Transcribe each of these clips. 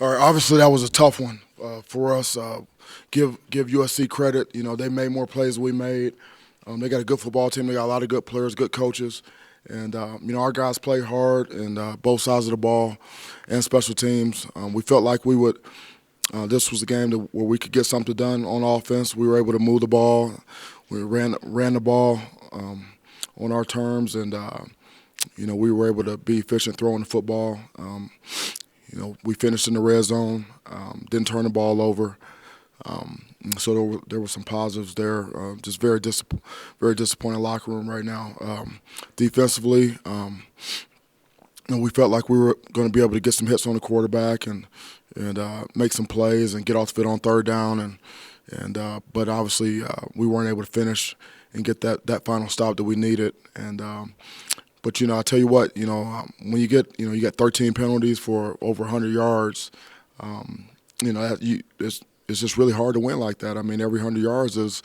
All right, obviously that was a tough one for us. Give USC credit. They made more plays than we made. They got a good football team. They got a lot of good players, good coaches, and our guys play hard and both sides of the ball and special teams. We felt like we would. This was a game where we could get something done on offense. We were able to move the ball. We ran the ball on our terms, and we were able to be efficient throwing the football. We finished in the red zone, didn't turn the ball over. So there were some positives there. Just very disappointed locker room right now. Defensively, we felt like we were going to be able to get some hits on the quarterback and make some plays and get off the field on third down. But obviously we weren't able to finish and get that final stop that we needed. But I tell you what, when you get 13 penalties for over 100 yards, it's just really hard to win like that. I mean, every 100 yards is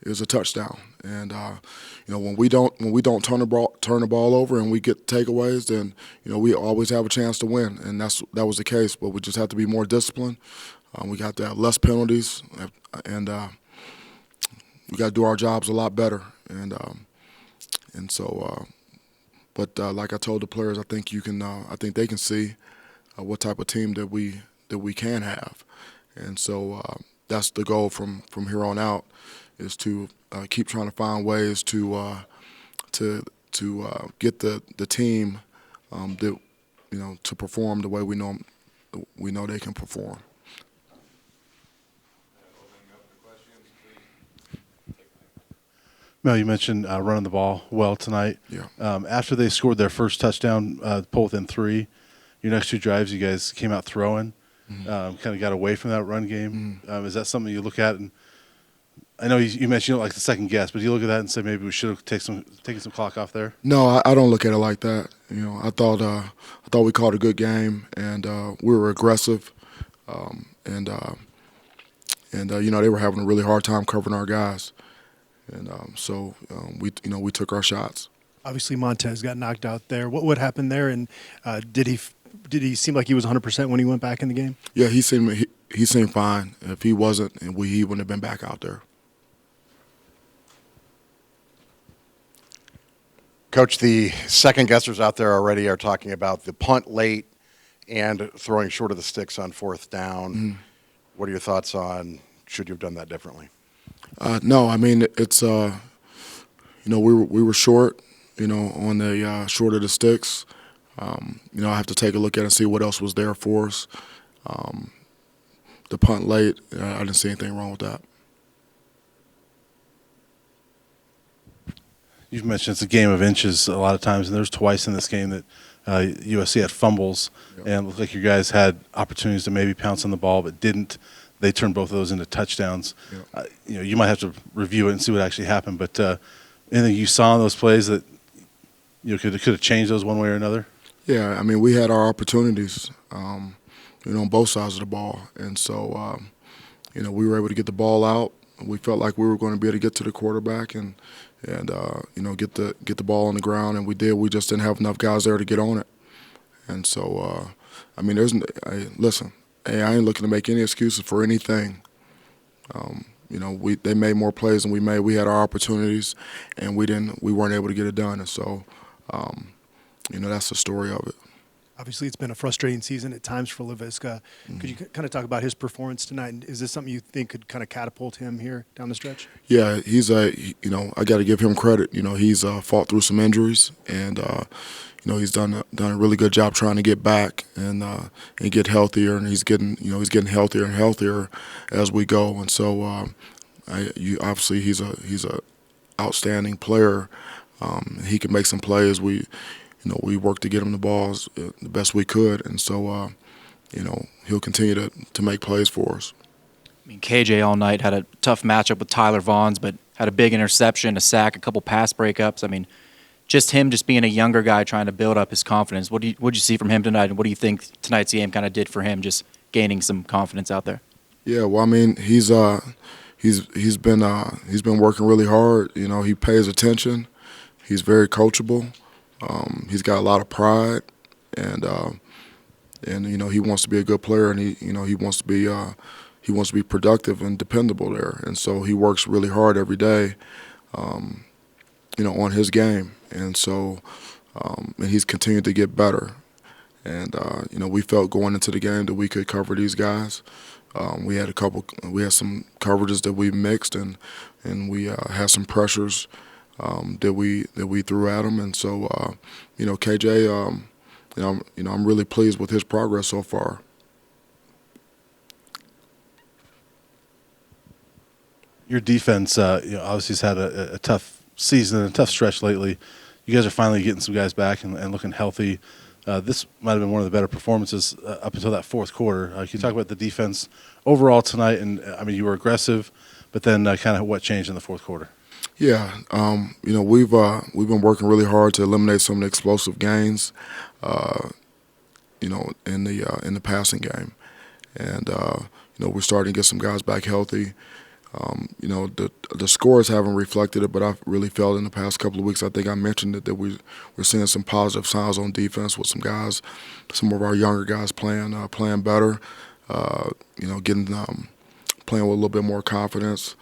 a touchdown, and when we don't turn the ball over and we get takeaways, then we always have a chance to win, and that was the case. But we just have to be more disciplined. We got to have less penalties, and we got to do our jobs a lot better, and so. But like I told the players, I think they can see what type of team that we can have, and so that's the goal from here on out, is to keep trying to find ways to get the team to perform the way we know they can perform. Mel, you mentioned running the ball well tonight. Yeah. After they scored their first touchdown, pull within 3, your next 2 drives, you guys came out throwing, kind of got away from that run game. Is that something you look at? And I know you mentioned you don't like the second guess, but do you look at that and say maybe we should have taken some clock off there? No, I don't look at it like that. I thought we called a good game, and we were aggressive, and they were having a really hard time covering our guys. And so we took our shots. Obviously, Montez got knocked out there. What happened there? And did he seem like he was 100% when he went back in the game? Yeah, he seemed fine. If he wasn't, he wouldn't have been back out there. Coach, the second guessers out there already are talking about the punt late and throwing short of the sticks on 4th down. What are your thoughts on should you have done that differently? No, I mean it's we were short, on the short of the sticks. I have to take a look at it and see what else was there for us. The punt late, I didn't see anything wrong with that. You've mentioned it's a game of inches a lot of times, and there's twice in this game that USC had fumbles, and it looked like you guys had opportunities to maybe pounce on the ball, but didn't. They turned both of those into touchdowns. Yeah. You might have to review it and see what actually happened, but anything you saw in those plays that could have changed those one way or another? Yeah, I mean, we had our opportunities, on both sides of the ball, and so we were able to get the ball out. We felt like we were going to be able to get to the quarterback and get the ball on the ground, and we did. We just didn't have enough guys there to get on it, and so I mean, listen. Hey, I ain't looking to make any excuses for anything. They made more plays than we made. We had our opportunities, and we weren't able to get it done. And so, that's the story of it. Obviously, it's been a frustrating season at times for Laviska. Could you kind of talk about his performance tonight? And is this something you think could kind of catapult him here down the stretch? Yeah, I got to give him credit. He's fought through some injuries, and he's done a really good job trying to get back and get healthier, and he's getting healthier and healthier as we go. And so, obviously he's a outstanding player. He can make some plays. We worked to get him the balls the best we could, and so he'll continue to make plays for us. I mean, KJ all night had a tough matchup with Tyler Vaughns, but had a big interception, a sack, a couple pass breakups. I mean, just him being a younger guy trying to build up his confidence. What did you see from him tonight, and what do you think tonight's game kind of did for him, just gaining some confidence out there? Yeah, well, I mean, he's been working really hard. He pays attention. He's very coachable. He's got a lot of pride, and and he wants to be a good player, and he wants to be productive and dependable there, and so he works really hard every day, on his game, and so and he's continued to get better, and we felt going into the game that we could cover these guys. We had some coverages that we mixed, and we had some pressures that we threw at him, and so KJ, I'm really pleased with his progress so far. Your defense, obviously has had a tough season and a tough stretch lately. You guys are finally getting some guys back and looking healthy. This might have been one of the better performances up until that fourth quarter. Can you talk about the defense overall tonight? And you were aggressive, but then kind of what changed in the fourth quarter? Yeah, we've been working really hard to eliminate some of the explosive gains, in the passing game, and we're starting to get some guys back healthy. The scores haven't reflected it, but I've really felt in the past couple of weeks, I think I mentioned it, that we're seeing some positive signs on defense with some guys, some of our younger guys playing better, getting playing with a little bit more confidence.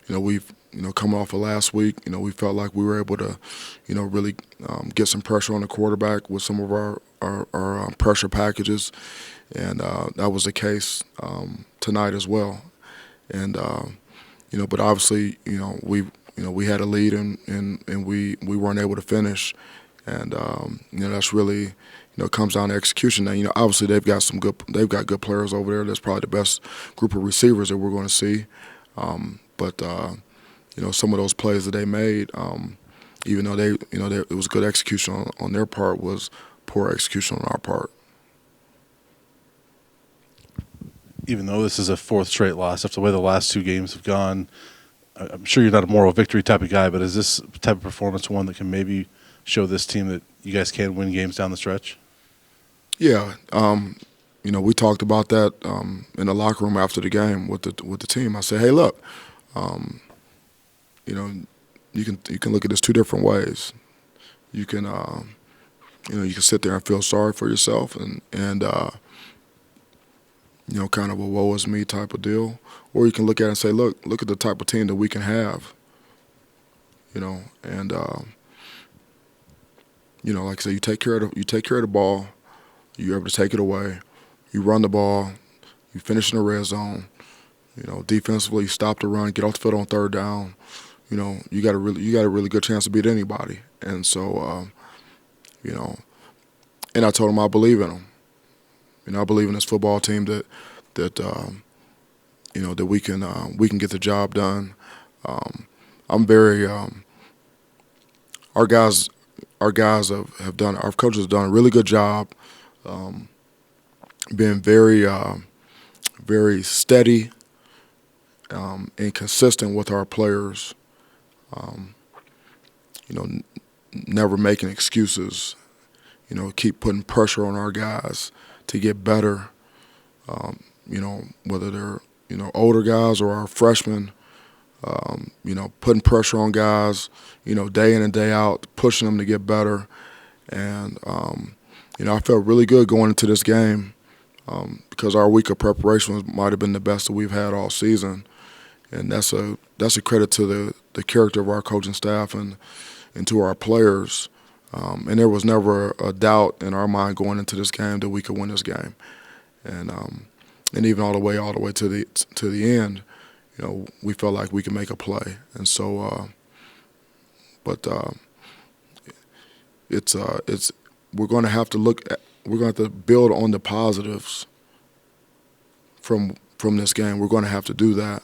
We've coming off of last week, we felt like we were able to, really get some pressure on the quarterback with some of our pressure packages, and that was the case tonight as well. And but obviously, we had a lead and we weren't able to finish, and that's really comes down to execution. Now obviously they've got good players over there. That's probably the best group of receivers that we're going to see. But some of those plays that they made, even though it was good execution on their part, was poor execution on our part. Even though this is a fourth straight loss, after the way the last two games have gone, I'm sure you're not a moral victory type of guy, but is this type of performance one that can maybe show this team that you guys can win games down the stretch? Yeah, we talked about that in the locker room after the game with the team. I said, hey, look, you can look at this two different ways. You can you can sit there and feel sorry for yourself and kind of a woe is me type of deal, or you can look at it and say, look at the type of team that we can have, and like I said, you take care of the ball, you're able to take it away, you run the ball, you finish in the red zone, defensively, you stop the run, get off the field on third down, you got a really good chance to beat anybody, and so and I told him I believe in him. I believe in this football team that we can get the job done. I'm very our coaches have done a really good job, being very steady and consistent with our players. Never making excuses. Keep putting pressure on our guys to get better, whether they're, older guys or our freshmen, putting pressure on guys, day in and day out, pushing them to get better. And, I felt really good going into this game because our week of preparation might have been the best that we've had all season. And that's a credit to the character of our coaching staff and to our players. And there was never a doubt in our mind going into this game that we could win this game, and even all the way to the end, we felt like we could make a play, and so, we're going to have to build on the positives from this game. We're going to have to do that.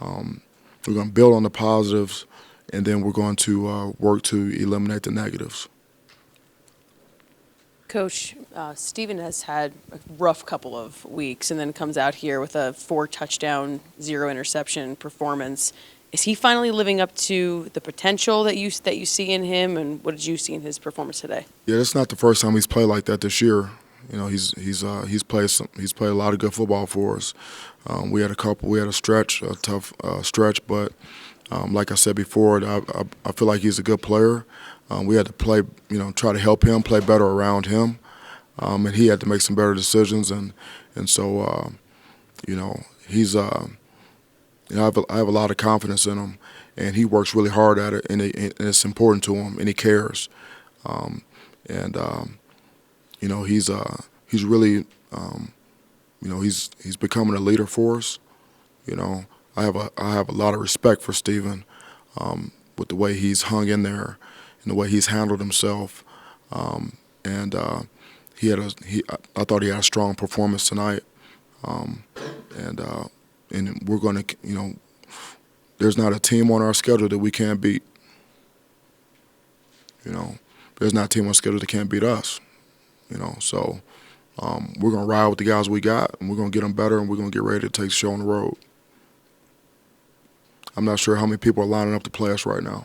We're going to build on the positives. And then we're going to work to eliminate the negatives. Coach, Steven has had a rough couple of weeks and then comes out here with a 4-touchdown, 0-interception performance. Is he finally living up to the potential that you see in him, and what did you see in his performance today? Yeah, it's not the first time he's played like that this year. He's played a lot of good football for us. We had a tough stretch, but like I said before, I feel like he's a good player. We had to play, try to help him play better around him. and he had to make some better decisions, and so he's I have a lot of confidence in him, and he works really hard at it, and it's important to him, and he cares, and he's really he's becoming a leader for us. I have a lot of respect for Steven, with the way he's hung in there and the way he's handled himself, and I thought he had a strong performance tonight, and we're going to there's not a team on our schedule that we can't beat. There's not a team on schedule that can't beat us. So we're going to ride with the guys we got, and we're going to get them better, and we're going to get ready to take the show on the road. I'm not sure how many people are lining up to play us right now.